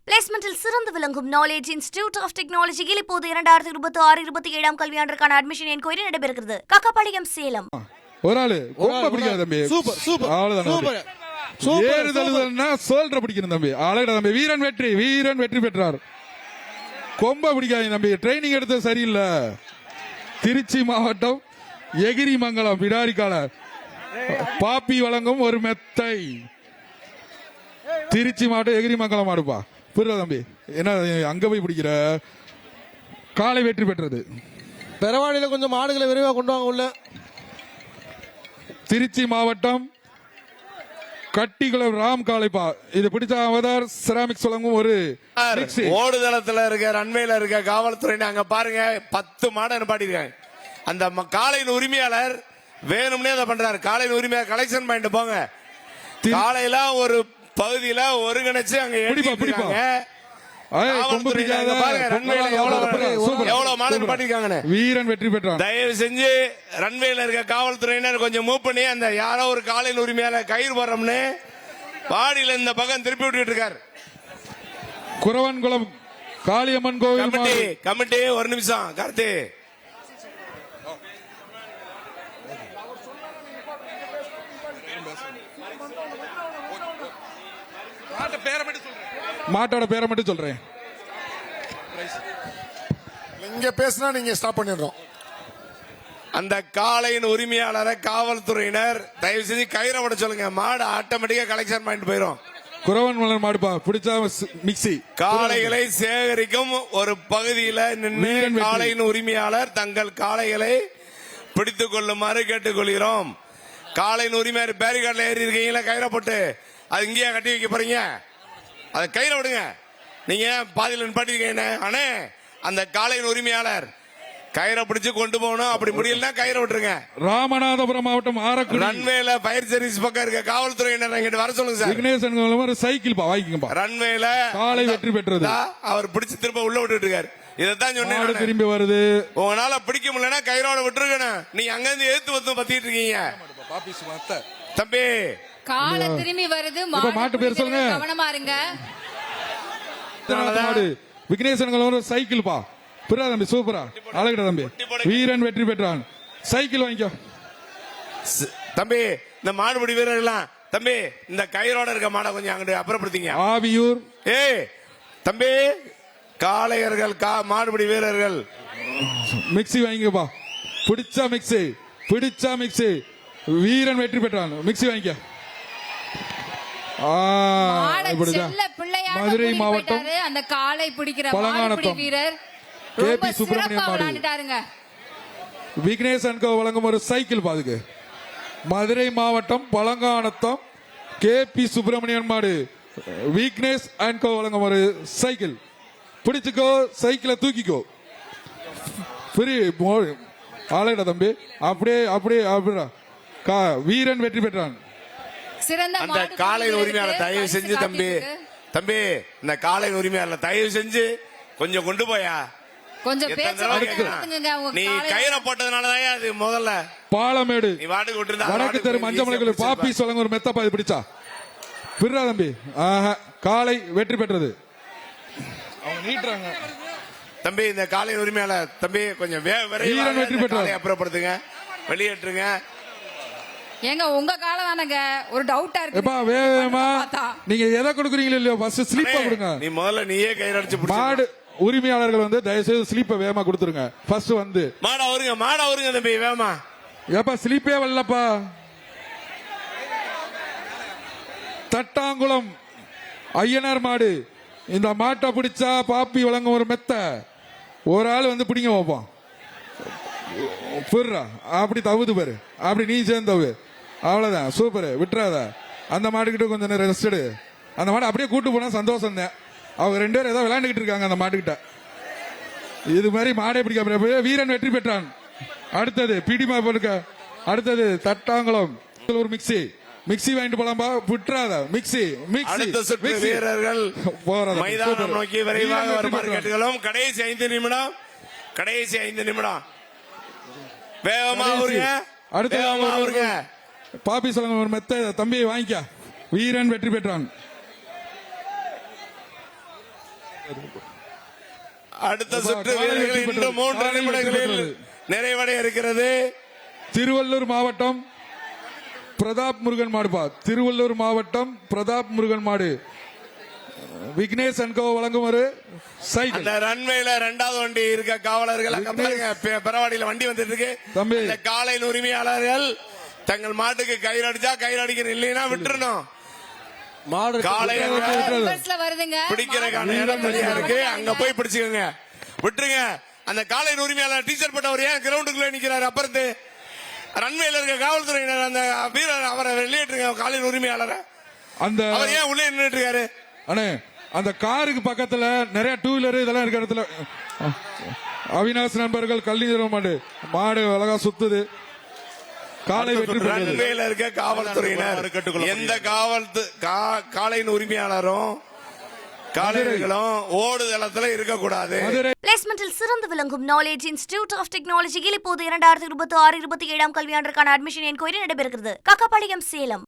பிளேஸ்மெண்டில் சிறந்து விளங்கும் knowledge institute of டெக்னாலஜியில் இப்போது 2026-27 கல்வியாண்டிற்கான அட்மிஷன் என்கொயரி நடைபெறுகிறது. காக்காபாளையம், சேலம். ஒரு ஆளு கொம்ப பிடிக்காது தம்பி. சூப்பர் சூப்பர் அவ்வளவுதான். ஏறுதழுதல்னா சோல்டர் பிடிக்கணும் தம்பி. அழகா தம்பி. வீரன் வெற்றி பெற்றார். கொம்ப பிடிக்காது தம்பி. ட்ரைனிங் எடுத்தது சரியில்லை. திருச்சி மாவட்டம் எகிரிமங்கலம் பிடாரிக்கால பாப்பி வழங்கும் ஒரு மெத்தை. திருச்சி மாவட்டம் எகிரிமங்கலம் ஆடுப்பா. புரியுதா தம்பி? என்ன அங்க போய் பிடிக்கிற? காலை வெற்றி பெற்றது. பெரவாடியில கொஞ்சம் மாடுகளை விரைவாக கொண்டு வாங்க உள்ள. திருச்சி மாவட்டம் கட்டிக்குளம் ராம் காளைப்பா. இது பிடிச்ச அவதார் செராமிக்ஸ் வழங்கும் ஒரு ஓடுதளத்துல இருக்க ரன்வேல இருக்க காவல்துறை அங்க பாருங்க 10 மாடு நிப்பாட்டிருக்காங்க. அந்த காளையின் உரிமையாளர் வேணும்னே அதை பண்றாரு. காளையின் உரிமையாளர் கலெக்ஷன் பாயிண்ட் போங்க. காலையில ஒரு பகுதியில ஒருங்கிணைச்சு அங்க எழுதிருக்காங்க. வீரன் வெற்றி பெற்றார். தயவு செஞ்சு ரன்வேல இருக்க காவல்துறையினர் கொஞ்சம் மூவ் பண்ணி அந்த யாரோ ஒரு காலையில் உரிமையால கயிறு போறோம்னு பாடியில இந்த பக்கம் திருப்பி விட்டுட்டு இருக்காரு. குறவன்குளம் காளியம்மன் கோவில் கமிட்டி ஒரு நிமிஷம். கார்த்தி மாட்டோட பேரை மட்டும் சொல்றேன். இங்க பேசினா நீங்க ஸ்டாப் பண்ணிடுறோம். அந்த காளையின் உரிமையாளரை காவல்துறையினர் தயவு செஞ்சு கயிறை விட சொல்லுங்க. மாடு ஆட்டோமேட்டிக்கா கலெக்ஷன் பாயிண்ட் போயிடும். குறவன் மலர் மாடுப்பா. பிடிச்சா மிக்சி. காளைகளை சேகரிக்கும் ஒரு பகுதியில் நின்று காளையின் உரிமையாளர் தங்கள் காளைகளை பிடித்துக் கொள்ளுமாறு கேட்டுக்கொள்கிறோம். காளையின் உரிமையாளர் பேரிகார்டில் ஏறி இருக்கீங்களா? கயிறை போட்டு அது இங்கேயா கட்டி வைக்க போறீங்க? அதை கயிறை விடுங்க. நீங்க பாதியில் நிப்பாட்டிருக்கீங்க. அண்ணே, அந்த காளையின் உரிமையாளர் கயிறை பிடிச்சு கொண்டு போகணும். அப்படி முடியலன்னா கயிறை விட்டுருங்க. ராமநாதபுரம் மாவட்டம் ஆரக்குடி ரன்வேல ஃபயர் சர்வீஸ் பக்கம் இருக்க காவல்துறையினர் இங்கிட்டு வர சொல்லுங்க சார். விக்னேசன் ஒரு சைக்கிள் வாங்கிக்கப்பா. ரன்வேல காளை வெற்றி பெற்றது. அவர் பிடிச்சு திரும்ப உள்ள விட்டுட்டு இருக்காரு. இதைத்தான் சொன்னேன். திரும்பி வருது. உங்களால பிடிக்க முடியலன்னா கயிறோட விட்டுருக்கணும். நீங்க அங்க இருந்து எழுத்து வந்து பத்திட்டு இருக்கீங்க. தம்பி காலை திரும்பி வருது. மாட்டு பேர் சொல்லுங்க. கவனமா இருங்க. விக்னேசன் சைக்கிள் பா. புரியா தம்பி? சூப்பரா அழகிட தம்பி. வீரன் வெற்றி பெற்றான். சைக்கிள் வாங்கிக்கோ தம்பி. இந்த மாடுபிடி வீரர்கள் தம்பி, இந்த கயிறோட இருக்க மாடை கொஞ்சம் அங்கிட்டு அப்புறப்படுத்திங்க. ஆவியூர் தம்பி, காளையர்கள் மாடுபிடி வீரர்கள் மிக்சி வாங்கிக்கப்பா. பிடிச்சா மிக்சி. வீரன் வெற்றி பெற்றான். மிக்சி வாங்கிக்க. மதுரை மாவட்டம் அந்த காளை பிடிக்கிற பழங்கானத்தம் வீரர் கேபி சுப்பிரமணியம் விக்னேஷ் அண்ட் கோ வழங்கும் ஒரு சைக்கிள் பாதுக்கு. மதுரை மாவட்டம் பழங்கானத்தம் கேபி சுப்பிரமணியன் மாடு விக்னேஷ் அண்ட் கோ வழங்கும் ஒரு சைக்கிள். பிடிச்சுக்கோ, சைக்கிளை தூக்கிக்கோ. ஆளையிட தம்பி. அப்படியே வீரன் வெற்றி பெற்றான். அந்த காளையின் உரிமையாளர் தயவு செஞ்சு தம்பி இந்த காளையின் உரிமையாளர் தயவு செஞ்சு கொஞ்சம் கொண்டு போயா. கொஞ்சம் நீ கயிறை போட்டதுனாலதான் அது முதல்ல பாலமேடு நீ வாட்டுக்கு விட்டு வடக்கு தெரு மஞ்சமலைக்குள்ள பாப்பி சொல்லுங்க ஒரு மெத்தப்பா. இது பிடிச்சா பிறா தம்பி. காளை வெற்றி பெற்றது. அவங்க நீட்டுறாங்க தம்பி. இந்த காளையின் உரிமையாளர் தம்பி கொஞ்சம் வீரன் வெற்றி பெற்றார். அப்புறப்படுத்துங்க, வெளியேற்றுங்க. ஏங்க உங்க காலம் தானங்க, ஒரு டவுட்டா இருக்கு. வேகமா நீங்க எதை கொடுக்குறீங்களோ இல்லையோ ஃபர்ஸ்ட் ஸ்லிப்பா கொடுங்க. நீ முதல்ல நீயே கயிறு அடிச்சு மாடு உரிமையாளர்கள் தயவு செய்து ஸ்லிப்பை வேகமா கொடுத்துருங்க. ஃபர்ஸ்ட் மாட அவருங்க தம்பி வேகமா. ஏப்பா ஸ்லிப்பே வரலப்பா. தட்டாங்குளம் ஐயனார் மாடு. இந்த மாட்டை பிடிச்சா பாப்பி வழங்கும் ஒரு மெத்த. ஒரு ஆள் பிடிங்க வைப்போம். புர்றா அப்படி தவுது பாரு. அப்படி நீ சேர்ந்தவு. அவ்வளவுதான். சூப்பர். விட்டுறாத. அந்த மாட்டுக்கிட்ட கொஞ்சம் நேரம் ரெஸ்ட் எடு. அந்த மாடு அப்படியே கூட்டு போனா சந்தோஷம் தான். அவங்க 2 பேரும் ஏதோ விளையாண்டுகிட்டு இருக்காங்க அந்த மாட்டுக்கிட்ட. இது மாதிரி மாடை பிடிக்க வீரன் வெற்றி பெற்றான். அடுத்தது பிடிமா போடுக்க. அடுத்தது தட்டாங்குளம் ஒரு மிக்சி வாங்கிட்டு போலாம்பா. விட்டுறாத. மிக்சி வீரர்கள் மைதானம் நோக்கி விரைவாக வருமாறு கேட்டுகளும். கடைசி 5 நிமிடம் வேகமா வருங்க. அடுத்து பாப்பி சொல்லுங்க ஒரு மெத்த. தம்பியை வாங்கிக்க. வீரன் வெற்றி பெற்றான். அடுத்த சுற்று வீரர்கள் இன்னும் 3 நிமிடங்களில் நிறைவடைய இருக்கிறது. திருவள்ளூர் மாவட்டம் பிரதாப் முருகன் மாடுபா. திருவள்ளூர் மாவட்டம் பிரதாப் முருகன் மாடு விக்னேஷ் அன்கோ வழங்கும் ஒரு சைக்கிள். அந்த ரன்வேல 2வது வண்டி இருக்க காவலர்கள் அங்க பாருங்க, பெரவாடியில வண்டி வந்துட்டு இருக்கு. தம்பி, இந்த காளையின் உரிமையாளர்கள் தங்கள் மாட்டுக்கு கயிறு அடிச்சா கயிறு அடிக்கணும், இல்லைன்னா விட்டுறணும். மாடு காளையை பஸ்ல வருதுங்க. பிடிக்கிறதுக்கான இடம் தனியா இருக்கு, அங்க போய் பிடிச்சுக்கோங்க, விட்டுருங்க. அந்த காளையின் உரிமையாளர் டீச்சர் போட்டவர் ஏன் கிரவுண்டுக்குள்ள நிக்கிறாரு? அப்புறத்து ரன்வேல இருக்க காவல்துறையினர் அந்த வீரர் அவரை வெளியேற்றுங்க. காளையின் உரிமையாளரை அந்த அவர் ஏன் உள்ளே நின்றுட்டு இருக்காரு? அண்ணே, அந்த காருக்கு பக்கத்துல நிறைய டூ வீலர் இதெல்லாம் இருக்க இடத்துல அவினாஷ் நண்பர்கள் கல்லிங்கர மாடு மாடு அழகா சுத்துது. காலை வெற்றி பெற்றது. ரன்வேல இருக்க காவல்துறையினர் எந்த காளையின் உரிமையாளரும் காளையர்களும் ஓடுதளத்துல இருக்கக்கூடாது. பிளேஸ்மெண்டில் சிறந்து விளங்கும் நாலேஜ் இன்ஸ்டிடியூட் ஆஃப் டெக்னாலஜியில் இப்போது 2026-27 கல்வியாண்டிற்கான அட்மிஷன் என்கொயரி நடைபெறுகிறது. காக்காபாளையம், சேலம்.